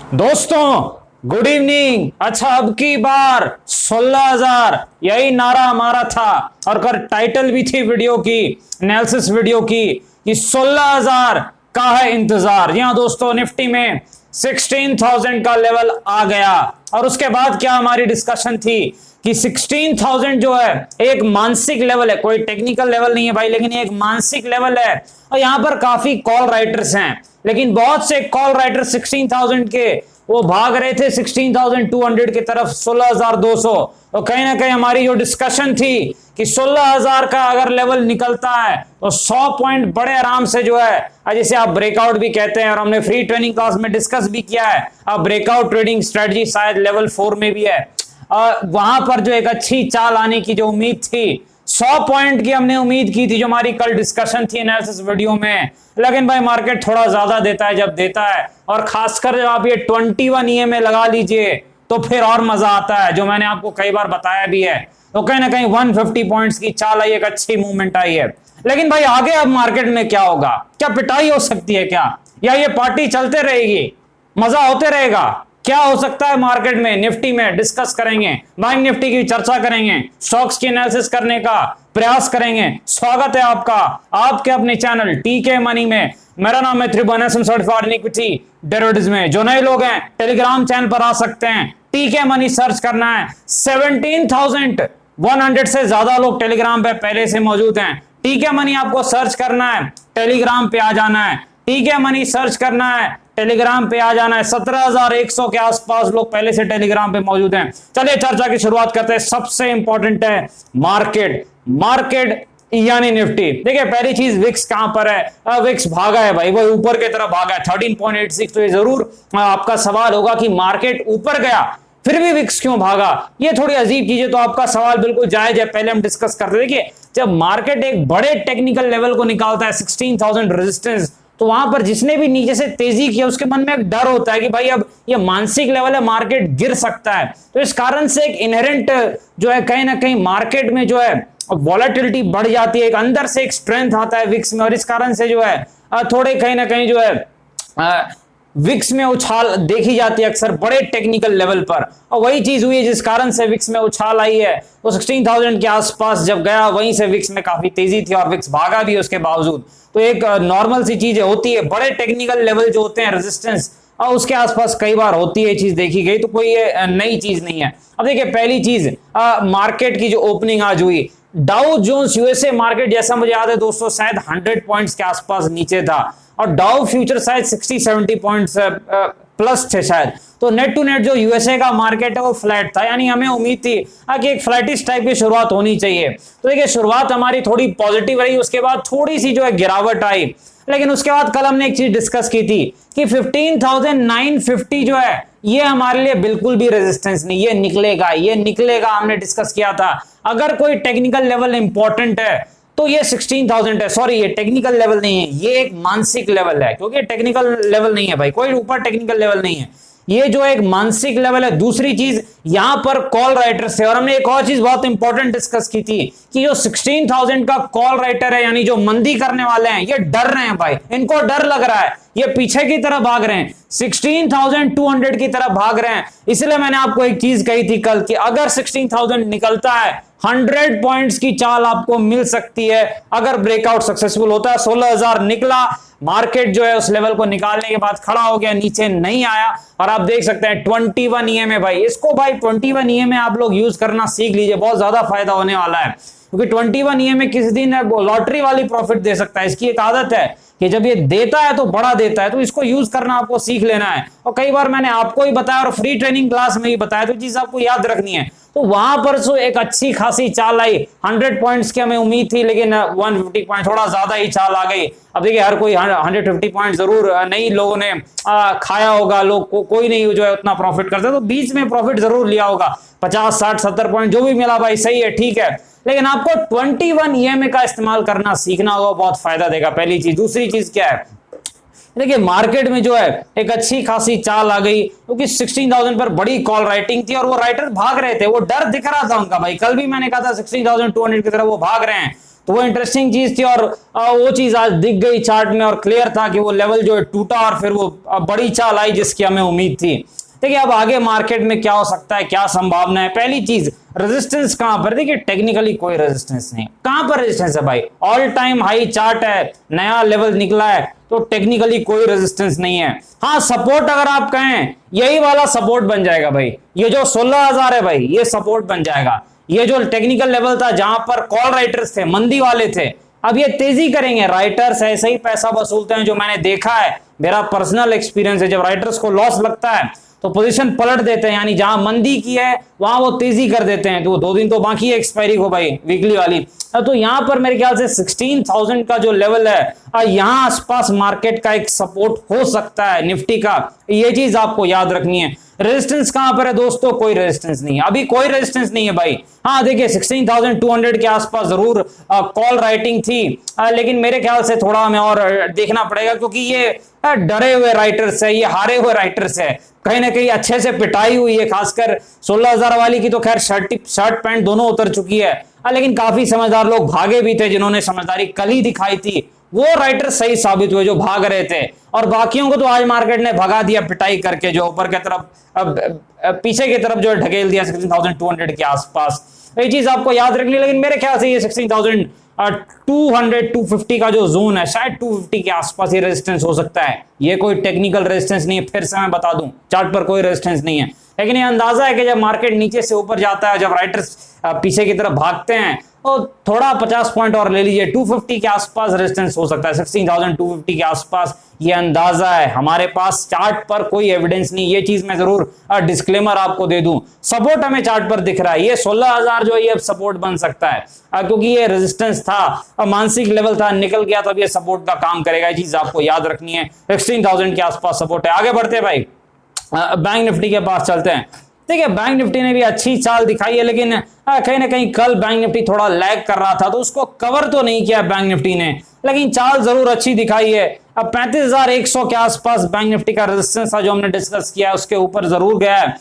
दोस्तों good evening. अच्छा, अब की बार 16,000 यही नारा हमारा था और कर टाइटल भी थी वीडियो की, एनालिसिस वीडियो की कि 16,000 का है इंतजार। जी हाँ दोस्तों, निफ्टी में 16,000 का लेवल आ गया और उसके बाद क्या हमारी डिस्कशन थी कि 16,000 जो है एक मानसिक लेवल है, कोई टेक्निकल लेवल नहीं है भाई, लेकिन ये एक मानसिक लेवल है। और यहां पर काफी कॉल राइटर्स हैं, लेकिन बहुत से कॉल राइटर 16,000 के वो भाग रहे थे 16,200 की तरफ, 16,200। तो कहीं ना कहीं हमारी जो डिस्कशन थी कि 16,000 का अगर लेवल निकलता है तो 100 पॉइंट बड़े आराम से जो है, जिसे आप ब्रेकआउट भी कहते हैं और हमने फ्री ट्रेनिंग क्लास में डिस्कस भी किया है। अब ब्रेकआउट ट्रेडिंग स्ट्रेटजी शायद लेवल 4 में भी है। वहां पर जो एक अच्छी चाल आने की जो उम्मीद थी, 100 पॉइंट की हमने उम्मीद की थी, जो हमारी कल डिस्कशन थी एनालिसिस वीडियो में। लेकिन भाई मार्केट थोड़ा ज्यादा देता है जब देता है, और खासकर जब आप ये 21 EMA लगा लीजिए तो फिर और मजा आता है, जो मैंने आपको कई बार बताया भी है। तो कहीं ना कहीं 150 पॉइंट्स की चाल आई, एक अच्छी मूवमेंट आई है। लेकिन भाई आगे अब मार्केट में क्या होगा? क्या पिटाई हो सकती है क्या, या ये पार्टी चलते रहेगी, मजा होते रहेगा? क्या हो सकता है मार्केट में, निफ्टी में डिस्कस करेंगे, बैंक निफ्टी की चर्चा करेंगे, स्टॉक्स की एनालिसिस करने का प्रयास करेंगे। स्वागत है आपका आपके अपने चैनल टीके मनी में। मेरा नाम है त्रिभुवन, सर्टिफाइड इन इक्विटी डेरिवेटिव्स में। जो नए लोग हैं टेलीग्राम चैनल पर आ सकते हैं, टीके मनी सर्च करना है। 17,100 से ज्यादा लोग टेलीग्राम पे पहले से मौजूद हैं। टीके मनी आपको सर्च करना है, टेलीग्राम पे आ जाना है। टीके मनी सर्च करना है, टेलीग्राम पे आ जाना है। 17,100 के आसपास लोग पहले से टेलीग्राम पे मौजूद हैं। चलिए चर्चा की शुरुआत करते हैं। सबसे इंपॉर्टेंट है मार्केट यानी निफ्टी। देखिए पहली चीज, विक्स कहां पर है? विक्स भागा है भाई, वो ऊपर की तरफ भागा है 13.86। तो ये जरूर आपका सवाल होगा कि मार्केट ऊपर गया फिर भी विक्स क्यों भागा, ये थोड़ी अजीब चीज है। तो आपका सवाल बिल्कुल जायज है, पहले हम डिस्कस करते। देखिए जब मार्केट एक बड़े टेक्निकल लेवल को निकालता है 16,000 रेजिस्टेंस, तो वहां पर जिसने भी नीचे से तेजी की उसके मन में एक डर होता है कि भाई अब ये मानसिक लेवल है, मार्केट गिर सकता है। तो इस कारण से एक इनहेरेंट जो है कहीं ना कहीं मार्केट में जो है वॉलेटिलिटी बढ़ जाती है, एक अंदर से एक स्ट्रेंथ आता है विक्स में, और इस कारण से जो है थोड़े कहीं ना कहीं जो है विक्स में उछाल देखी जाती है अक्सर बड़े टेक्निकल लेवल पर। और वही चीज हुई है जिस कारण से विक्स में उछाल आई है। वो 16,000 के आसपास जब गया, वहीं से विक्स में काफी तेजी थी और विक्स भागा भी उसके बावजूद। तो एक नॉर्मल सी चीज होती है, बड़े टेक्निकल लेवल जो होते हैं रेजिस्टेंस और उसके आसपास कई बार होती है चीज देखी गई, तो कोई ये नई चीज नहीं है। अब देखिए पहली चीज, मार्केट की जो ओपनिंग आज हुई, डाउ जोन्स यूएसए मार्केट, जैसा मुझे याद है दोस्तों, शायद 100 पॉइंट्स के आसपास नीचे था, और डाउ फ्यूचर शायद 60-70 पॉइंट्स प्लस थे शायद। तो नेट टू नेट जो यूएसए का मार्केट है वो फ्लैट था, यानी हमें उम्मीद थी कि एक फ्लैटिश टाइप की शुरुआत होनी चाहिए। तो देखिए शुरुआत हमारी थोड़ी पॉजिटिव रही, उसके बाद थोड़ी सी जो है गिरावट आई। लेकिन उसके बाद कल हमने एक चीज डिस्कस की थी कि 15,950 जो है ये हमारे लिए बिल्कुल भी रेजिस्टेंस नहीं, ये निकलेगा, हमने डिस्कस किया था। अगर कोई टेक्निकल लेवल इंपॉर्टेंट है तो ये 16,000 है। सॉरी, ये टेक्निकल लेवल नहीं है, ये एक मानसिक लेवल है, क्योंकि टेक्निकल लेवल नहीं है भाई, कोई ऊपर टेक्निकल लेवल नहीं है, ये जो एक मानसिक लेवल है। दूसरी चीज, यहां पर कॉल राइटर्स थे, और हमने एक और चीज बहुत इंपॉर्टेंट डिस्कस की थी कि जो 16,000 का कॉल राइटर है, यानी जो मंदी करने वाले हैं, ये डर रहे हैं भाई, इनको डर लग रहा है, ये पीछे की तरफ भाग रहे हैं, 16,200 की तरफ भाग रहे हैं। इसलिए मैंने आपको एक चीज कही थी कल कि अगर 16,000 निकलता है, 100 पॉइंट्स की चाल आपको मिल सकती है अगर ब्रेकआउट सक्सेसफुल होता है। 16,000 निकला, मार्केट जो है उस लेवल को निकालने के बाद खड़ा हो गया, नीचे नहीं आया, और आप देख सकते हैं 21 EMA भाई, इसको भाई 21 EMA आप लोग यूज करना सीख लीजिए, बहुत ज्यादा फायदा होने वाला है। क्योंकि 21 EMA किसी दिन लॉटरी वाली प्रॉफिट दे सकता है। इसकी एक आदत है कि जब ये देता है तो बड़ा देता है, तो इसको यूज करना आपको सीख लेना है। और कई बार मैंने आपको ही बताया और फ्री ट्रेनिंग क्लास में ही बताया, तो चीज आपको याद रखनी है। तो वहां पर सो एक अच्छी खासी चाल आई, 100 पॉइंट्स की हमें उम्मीद थी, लेकिन 150 पॉइंट थोड़ा ज्यादा ही चाल आ गई। अब देखिए हर कोई 150 पॉइंट जरूर नहीं लोगों ने खाया होगा, लोग कोई नहीं जो है उतना प्रॉफिट करता, तो बीच में प्रॉफिट जरूर लिया होगा। 50, 60, 70 पॉइंट जो भी मिला भाई सही है, ठीक है, लेकिन आपको 21 EMA का इस्तेमाल करना सीखना होगा, बहुत फायदा देगा, पहली चीज। दूसरी चीज क्या है, देखिए मार्केट में जो है एक अच्छी खासी चाल आ गई, क्योंकि 16,000 पर बड़ी कॉल राइटिंग थी और वो राइटर भाग रहे थे, वो डर दिख रहा था उनका भाई। कल भी मैंने कहा था 16,200 की तरफ वो भाग रहे हैं, तो वो इंटरेस्टिंग चीज थी, और वो चीज आज दिख गई चार्ट में और क्लियर था कि वो लेवल जो है टूटा और फिर वो बड़ी चाल आई जिसकी हमें उम्मीद थी। देखिए अब आगे मार्केट में क्या हो सकता है, क्या संभावना है। पहली चीज रेजिस्टेंस कहां पर, देखिए टेक्निकली कोई रेजिस्टेंस नहीं। कहां पर रेजिस्टेंस है भाई, ऑल टाइम हाई चार्ट है, नया लेवल निकला है, तो टेक्निकली कोई रेजिस्टेंस नहीं है। हाँ सपोर्ट अगर आप कहें यही वाला सपोर्ट बन जाएगा भाई, ये जो 16,000 है भाई ये सपोर्ट बन जाएगा। ये जो टेक्निकल लेवल था जहां पर कॉल राइटर्स थे, मंदी वाले थे, अब ये तेजी करेंगे। राइटर्स ऐसे ही पैसा वसूलते हैं, जो मैंने देखा है, मेरा पर्सनल एक्सपीरियंस है। जब राइटर्स को लॉस लगता है तो पोजीशन पलट देते हैं, यानी जहां मंदी की है वहां वो तेजी कर देते हैं। तो 2 दिन तो बाकी है एक्सपायरी को भाई, वीकली वाली। तो यहां पर मेरे ख्याल से 16,000 का जो लेवल है, यहां आसपास मार्केट का एक सपोर्ट हो सकता है निफ्टी का, ये चीज आपको याद रखनी है। रेजिस्टेंस कहां पर है दोस्तों, कोई रेजिस्टेंस नहीं है, अभी कोई रेजिस्टेंस नहीं है भाई। हाँ देखिए 16,200 के आसपास जरूर कॉल राइटिंग थी, लेकिन मेरे ख्याल से थोड़ा हमें और देखना पड़ेगा, क्योंकि ये डरे हुए राइटर्स है, ये हारे हुए राइटर्स है, कहीं ना कहीं अच्छे से पिटाई हुई है। खासकर 16,000 वाली की तो खैर शर्ट पैंट दोनों उतर चुकी है, लेकिन काफी समझदार लोग भागे भी थे, जिन्होंने समझदारी कल ही दिखाई थी, वो राइटर सही साबित हुए जो भाग रहे थे। और बाकियों को तो आज मार्केट ने भगा दिया पिटाई करके, जो ऊपर की तरफ पीछे की तरफ जो है ढकेल दिया 16,200 के आसपास। ये चीज आपको याद रखनी, लेकिन मेरे ख्याल से ये 16,200-250 का जो जोन है, शायद 250 के आसपास ये रेजिस्टेंस हो सकता है। ये कोई टेक्निकल रेजिस्टेंस नहीं है, फिर से मैं बता दूं चार्ट पर कोई रेजिस्टेंस नहीं है, लेकिन ये अंदाजा है कि जब मार्केट नीचे से ऊपर जाता है, जब राइटर्स पीछे की तरफ भागते हैं, तो थोड़ा 50 पॉइंट और ले लीजिए, 250 के आसपास रेजिस्टेंस हो सकता है, 16,250 के आसपास ये अंदाजा है। हमारे पास चार्ट पर कोई एविडेंस नहीं, ये चीज मैं जरूर डिस्क्लेमर आपको दे दूं। सपोर्ट हमें चार्ट पर दिख रहा है, ये 16,000 जो है ये सपोर्ट बन सकता है, क्योंकि ये रेजिस्टेंस था, मानसिक लेवल था, निकल गया, तब ये सपोर्ट का काम करेगा। ये चीज आपको याद रखनी है, 16,000 के आसपास सपोर्ट है। आगे बढ़ते हैं भाई, बैंक निफ्टी के पास चलते हैं। देखिए बैंक निफ्टी ने भी अच्छी चाल दिखाई है, लेकिन कहीं ना कहीं कल बैंक निफ्टी थोड़ा लैग कर रहा था, तो उसको कवर तो नहीं किया बैंक निफ्टी ने, लेकिन चाल जरूर अच्छी दिखाई है। अब 35,100 के आसपास बैंक निफ्टी का रेजिस्टेंस था, जो हमने डिस्कस किया है, उसके ऊपर जरूर गया है,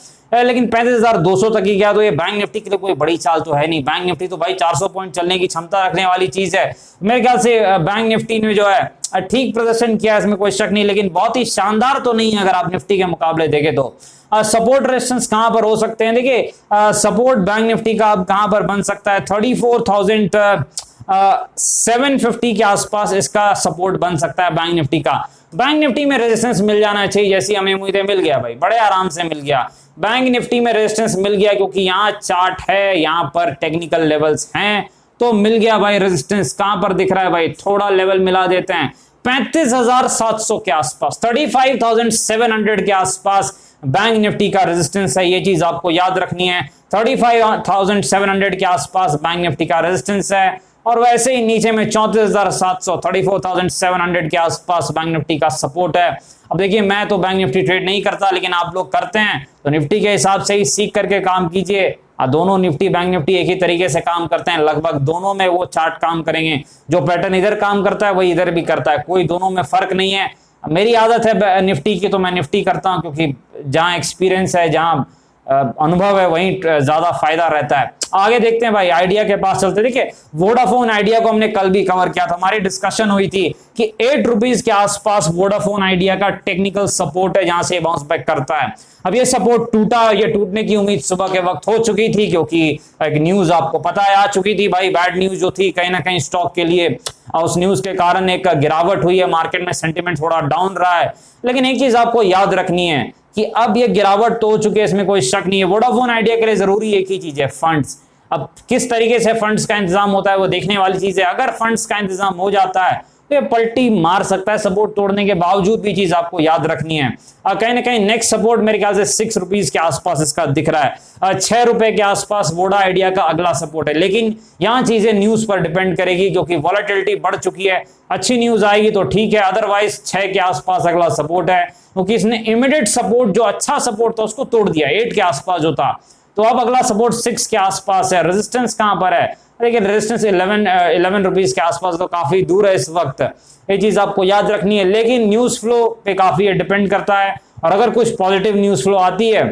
लेकिन 35,200 तक ही गया, तो ये बैंक निफ्टी के लिए कोई बड़ी चाल तो है नहीं। बैंक निफ्टी तो भाई 400 पॉइंट चलने की क्षमता रखने वाली चीज है। मेरे ख्याल से बैंक निफ्टी ने जो है ठीक प्रदर्शन किया, इसमें कोई शक नहीं, लेकिन बहुत ही शानदार तो नहीं है अगर आप निफ्टी के मुकाबले देखें तो। सपोर्ट रेजिस्टेंस कहां पर हो सकते हैं, देखिए सपोर्ट बैंक निफ्टी का अब कहां पर बन सकता है, 34,750 के आसपास इसका सपोर्ट बन सकता है बैंक निफ्टी का। बैंक निफ्टी में रेजिस्टेंस मिल जाना चाहिए, जैसी हमें उम्मीदें, मिल गया भाई, बड़े आराम से मिल गया। बैंक निफ्टी में रेजिस्टेंस मिल गया, क्योंकि यहाँ चार्ट है, यहाँ पर टेक्निकल लेवल्स हैं, तो मिल गया भाई रेजिस्टेंस। कहां पर दिख रहा है भाई, थोड़ा लेवल मिला देते हैं, 35,700 के आसपास, 35,700 के आसपास बैंक निफ्टी का रेजिस्टेंस है। ये चीज आपको याद रखनी है, 35,700 के आसपास बैंक निफ्टी का रेजिस्टेंस है, और वैसे ही नीचे में 34,700, 34,700 के आसपास बैंक निफ्टी का सपोर्ट है। अब देखिए मैं तो बैंक निफ्टी ट्रेड नहीं करता, लेकिन आप लोग करते हैं, तो निफ्टी के हिसाब से ही सीख करके काम कीजिए। दोनों निफ्टी बैंक निफ्टी एक ही तरीके से काम करते हैं, लगभग दोनों में वो चार्ट काम करेंगे, जो पैटर्न इधर काम करता है वही इधर भी करता है, कोई दोनों में फर्क नहीं है। मेरी आदत है निफ्टी की, तो मैं निफ्टी करता हूं, क्योंकि जहां एक्सपीरियंस है, जहां अनुभव है, वहीं ज्यादा फायदा रहता है। आगे देखते हैं भाई, आइडिया के पास चलते। देखिए वोडाफोन आइडिया को हमने कल भी कवर किया था, हमारी डिस्कशन हुई थी कि 8 रुपीज के आसपास वोडाफोन आइडिया का टेक्निकल सपोर्ट है, जहां से बाउंस बैक करता है। अब ये सपोर्ट टूटा, ये टूटने की उम्मीद सुबह के वक्त हो चुकी थी, क्योंकि एक न्यूज आपको पता है आ चुकी थी भाई, बैड न्यूज जो थी कहीं ना कहीं स्टॉक के लिए, और उस न्यूज के कारण एक गिरावट हुई है, मार्केट में सेंटिमेंट थोड़ा डाउन रहा है। लेकिन एक चीज आपको याद रखनी है कि अब ये गिरावट तो हो चुकी है, इसमें कोई शक नहीं है। वोडाफोन आइडिया के लिए जरूरी एक ही चीज है, फंड्स। अब किस तरीके से फंड्स का इंतजाम होता है वो देखने वाली चीज है। अगर फंड्स का इंतजाम हो जाता है तो ये पलटी मार सकता है, सपोर्ट तोड़ने के बावजूद भी चीज आपको याद रखनी है। कहीं ना कहीं नेक्स्ट सपोर्ट मेरे ख्याल से 6 रुपीज के आसपास इसका दिख रहा है, 6 रुपए के आसपास वोडा आइडिया का अगला सपोर्ट है। लेकिन यहाँ चीजें न्यूज पर डिपेंड करेगी, क्योंकि वॉलेटिलिटी बढ़ चुकी है, अच्छी न्यूज आएगी तो ठीक है, अदरवाइज 6 के आसपास अगला सपोर्ट है, क्योंकि इसने इमीडिएट सपोर्ट जो अच्छा सपोर्ट था उसको तोड़ दिया, 8 के आसपास जो था, तो अब अगला सपोर्ट 6 के आसपास है। रेजिस्टेंस कहां पर है, लेकिन रेजिस्टेंस 11 रुपीज के आसपास, तो काफी दूर है इस वक्त, ये चीज आपको याद रखनी है। लेकिन न्यूज फ्लो पे काफी डिपेंड करता है, और अगर कुछ पॉजिटिव न्यूज फ्लो आती है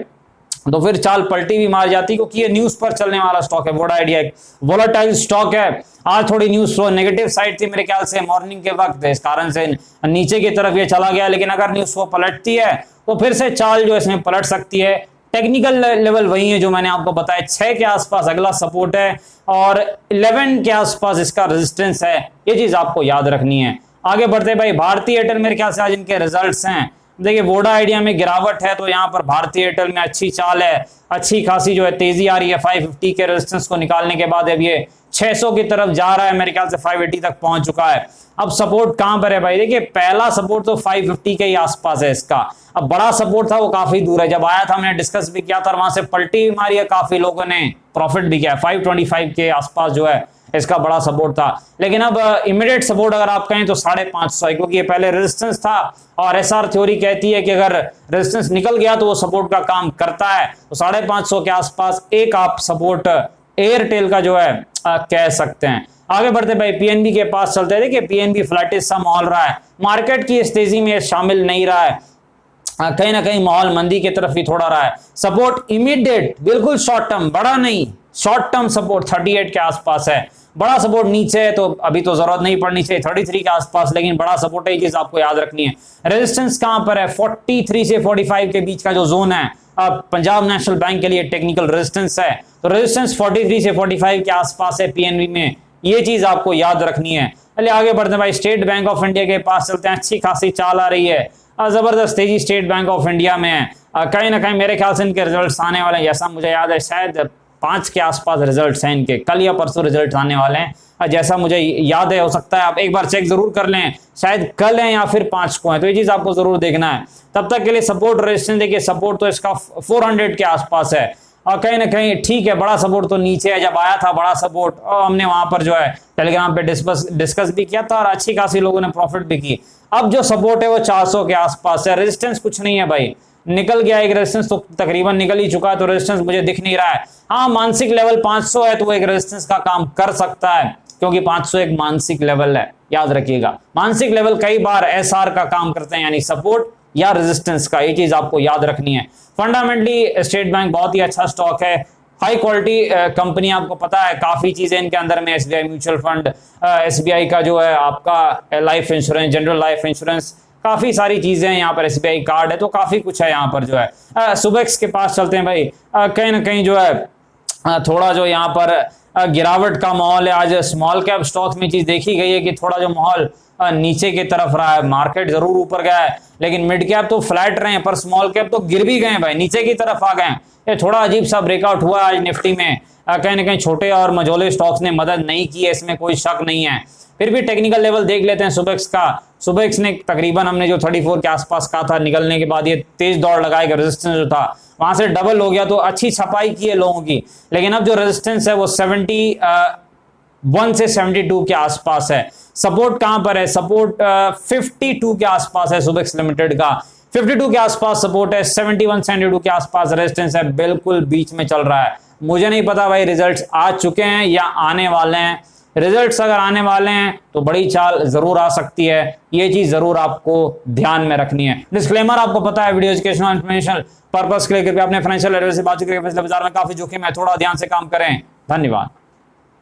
तो फिर चाल पलटी भी मार जाती, क्योंकि ये न्यूज पर चलने वाला स्टॉक है। वोडा आइडिया एक वोलेटाइल स्टॉक है। आज थोड़ी न्यूज फ्लो नेगेटिव साइड थी मेरे ख्याल से मॉर्निंग के वक्त, इस कारण से नीचे की तरफ ये चला गया, लेकिन अगर न्यूज फ्लो पलटती है तो फिर से चाल जो इसमें पलट सकती है। टेक्निकल लेवल वही है जो मैंने आपको बताया, 6 के आसपास अगला सपोर्ट है और 11 के आसपास इसका रेजिस्टेंस है। ये चीज आपको याद रखनी है। आगे बढ़ते भाई, भारतीय एयरटेल मेरे ख्याल से आज इनके रिजल्ट्स हैं। देखिए वोडा आइडिया में गिरावट है, तो यहाँ पर भारतीय एयरटेल में अच्छी चाल है, अच्छी खासी जो है तेजी आ रही है। 550 के रेजिस्टेंस को निकालने के बाद अब ये 600 की तरफ जा रहा है, मेरे ख्याल से 580 तक पहुंच चुका है। अब सपोर्ट कहां पर है भाई? देखिए पहला सपोर्ट तो 550 के ही आसपास है इसका। अब बड़ा सपोर्ट था वो काफी दूर है, जब आया था मैंने डिस्कस भी किया था, वहां से पलटी भी मारी है, काफी लोगों ने प्रॉफिट भी किया। 525 के आसपास जो है इसका बड़ा सपोर्ट था। लेकिन अब इमीडिएट सपोर्ट अगर आप कहें तो 550 है, क्योंकि ये पहले रेजिस्टेंस था और एसआर थ्योरी कहती है कि अगर रेजिस्टेंस निकल गया तो वो सपोर्ट का काम करता है। तो 550 के आसपास एक आप सपोर्ट एयरटेल का जो है कह सकते हैं। आगे बढ़ते भाई, पीएनबी के पास चलते हैं। देखिए पीएनबी फ्लैटिश सा माहौल रहा है, मार्केट की इस तेजी में शामिल नहीं रहा है, कहीं ना कहीं माहौल मंदी की तरफ ही थोड़ा रहा है। सपोर्ट इमीडिएट बिल्कुल शॉर्ट टर्म, बड़ा नहीं, शॉर्ट टर्म सपोर्ट 38 के आसपास है। बड़ा सपोर्ट नीचे है तो अभी तो जरूरत नहीं पड़नी चाहिए 33 के आसपास, लेकिन बड़ा सपोर्ट है, ये चीज आपको याद रखनी है। रेजिस्टेंस कहां पर है? 43 से 45 के बीच का जो जोन है, अब पंजाब नेशनल बैंक के लिए टेक्निकल रेजिस्टेंस है, तो रेजिस्टेंस 43 से 45 के आसपास है पीएनबी में, ये चीज आपको याद रखनी है। चलिए आगे बढ़ते हैं भाई, स्टेट बैंक ऑफ इंडिया के पास चलते हैं। अच्छी खासी चाल आ रही है, जबरदस्त तेजी स्टेट बैंक ऑफ इंडिया में है। कहीं ना कहीं मेरे ख्याल से इनके रिजल्ट्स आने वाले हैं, जैसा मुझे याद है शायद 5 के आसपास रिजल्ट्स हैं इनके, कल या परसों रिजल्ट्स आने वाले हैं, जैसा मुझे याद है। हो सकता है आप एक बार चेक जरूर कर लें, शायद कल है या फिर 5 को है, तो ये चीज आपको जरूर देखना है। तब तक के लिए सपोर्ट रेजिस्टेंस देखिए, सपोर्ट तो इसका 400 के आसपास है और कहीं ना कहीं ठीक है, बड़ा सपोर्ट तो नीचे है। जब आया था बड़ा सपोर्ट और हमने वहां पर जो है टेलीग्राम पे डिस्कस भी किया था और अच्छी खासी लोगों ने प्रॉफिट भी की। अब जो सपोर्ट है वो 400 के आसपास है, रेजिस्टेंस कुछ नहीं है भाई, निकल गया एक रेजिस्टेंस तो तकरीबन निकल ही चुका है, तो रेजिस्टेंस मुझे दिख नहीं रहा है। हाँ मानसिक लेवल 500 है तो वो एक रेजिस्टेंस का काम कर सकता है, क्योंकि 500 एक मानसिक लेवल है, याद रखिएगा। मानसिक लेवल कई बार एसआर का काम करते हैं, यानी सपोर्ट या रेजिस्टेंस का, ये चीज आपको याद रखनी है। फंडामेंटली स्टेट बैंक बहुत ही अच्छा स्टॉक है, हाई क्वालिटी कंपनी, आपको पता है काफी चीजें इनके अंदर में, एसबीआई म्यूचुअल फंड, एसबीआई का जो है आपका life insurance, general life insurance, काफी सारी चीजें हैं यहाँ पर, एसबीआई कार्ड है, तो काफी कुछ है यहाँ पर जो है। सुबेक्स के पास चलते हैं भाई, कहीं ना कहीं जो है थोड़ा जो यहाँ पर गिरावट का माहौल है। आज स्मॉल कैप स्टॉक में चीज देखी गई है कि थोड़ा जो माहौल नीचे की तरफ रहा है, मार्केट जरूर ऊपर गया है लेकिन मिड कैप तो फ्लैट रहे हैं, पर स्मॉल कैप तो गिर भी गए भाई, नीचे की तरफ आ गए। ये थोड़ा अजीब सा ब्रेकआउट हुआ आज निफ्टी में, कहीं ना कहीं छोटे और मझोले स्टॉक्स ने मदद नहीं की है, इसमें कोई शक नहीं है। फिर भी टेक्निकल लेवल देख लेते हैं सुबेक्स का। सुबेक्स ने तकरीबन हमने जो 34 के आसपास कहा था, निकलने के बाद ये तेज दौड़ लगाएगा, रेजिस्टेंस जो था वहां से डबल हो गया, तो अच्छी छपाई की है लोगों की। लेकिन अब जो रेजिस्टेंस है वो 71 से 72 के आसपास है। सपोर्ट कहां पर है? सपोर्ट 52 के आसपास है सुबेक्स लिमिटेड का, 52 के आसपास सपोर्ट है, 71 72 के आसपास रेजिस्टेंस है, बिल्कुल बीच में चल रहा है। मुझे नहीं पता भाई रिजल्ट्स आ चुके हैं या आने वाले हैं, रिजल्ट्स अगर आने वाले हैं तो बड़ी चाल जरूर आ सकती है, ये चीज जरूर आपको ध्यान में रखनी है। डिस्क्लेमर आपको पता है, वीडियो एजुकेशनल इंफॉर्मेशन पर्पस के लिए कृपया अपने फाइनेंशियल एडवाइजर से बातचीत करके फैसले बाजार में काफी जोखिम है, थोड़ा ध्यान से काम करें। धन्यवाद।